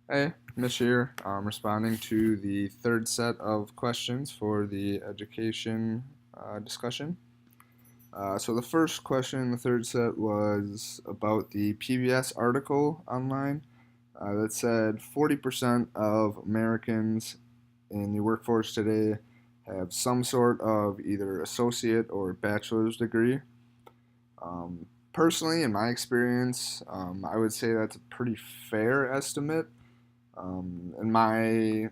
Hey, Mish here. Responding to the third set of questions for the education discussion. So the first question in the third set was about the PBS article online that said 40% of Americans in the workforce today have some sort of either associate or bachelor's degree. Personally, in my experience, I would say that's a pretty fair estimate. In my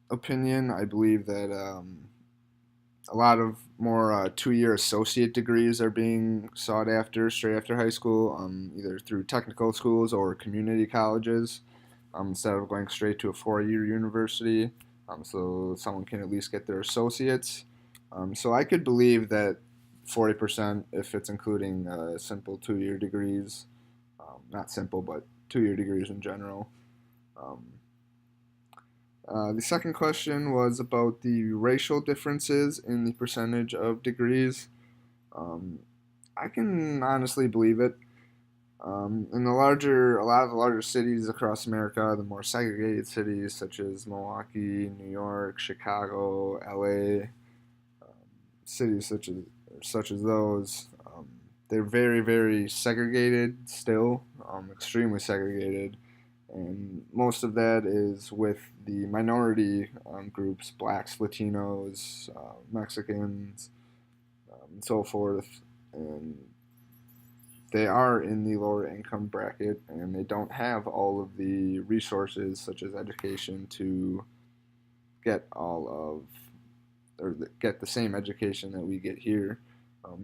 opinion, I believe that a lot of more 2 year associate degrees are being sought after straight after high school, either through technical schools or community colleges, instead of going straight to a 4 year university, so someone can at least get their associates. So I could believe that 40%, if it's including simple 2 year degrees, not simple, but 2 year degrees in general. Um, the second question was about the racial differences in the percentage of degrees. Um, I can honestly believe it. A lot of the larger cities across America, the more segregated cities such as Milwaukee, New York, Chicago, LA, cities such as those, they're very, very segregated still, extremely segregated, and most of that is with the minority groups, blacks, Latinos, Mexicans, and so forth, and they are in the lower income bracket, and they don't have all of the resources such as education to get all of or get the same education that we get here.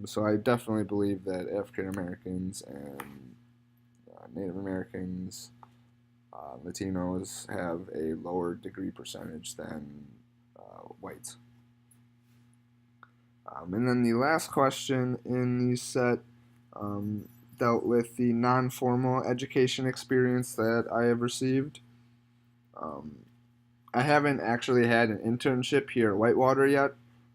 So I definitely believe that African Americans and Native Americans, Latinos have a lower degree percentage than whites. And then the last question in the set um, dealt with the non formal education experience that I have received. Um, I haven't actually had an internship here at Whitewater yet.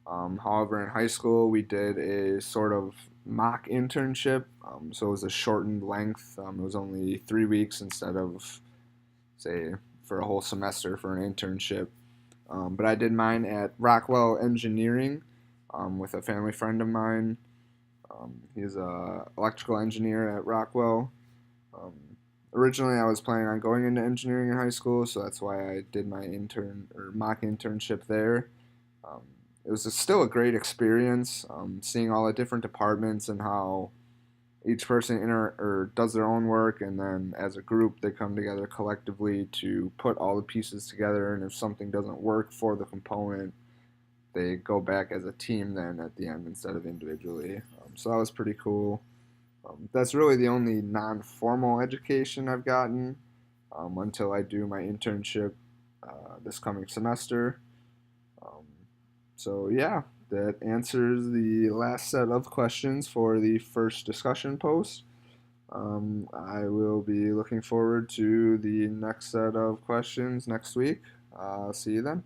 However, in high school, we did a sort of mock internship. So it was a shortened length. It was only 3 weeks instead of, say, for a whole semester for an internship. But I did mine at Rockwell Engineering with a family friend of mine. He's a electrical engineer at Rockwell. Um, Originally, I was planning on going into engineering in high school, so that's why I did my intern or mock internship there. Um, it was still a great experience, seeing all the different departments and how each person or does their own work, and then as a group they come together collectively to put all the pieces together. And if something doesn't work for the component, they go back as a team then at the end instead of individually. So that was pretty cool. That's really the only non-formal education I've gotten until I do my internship this coming semester. Um, so yeah, that answers the last set of questions for the first discussion post. I will be looking forward to the next set of questions next week. See you then.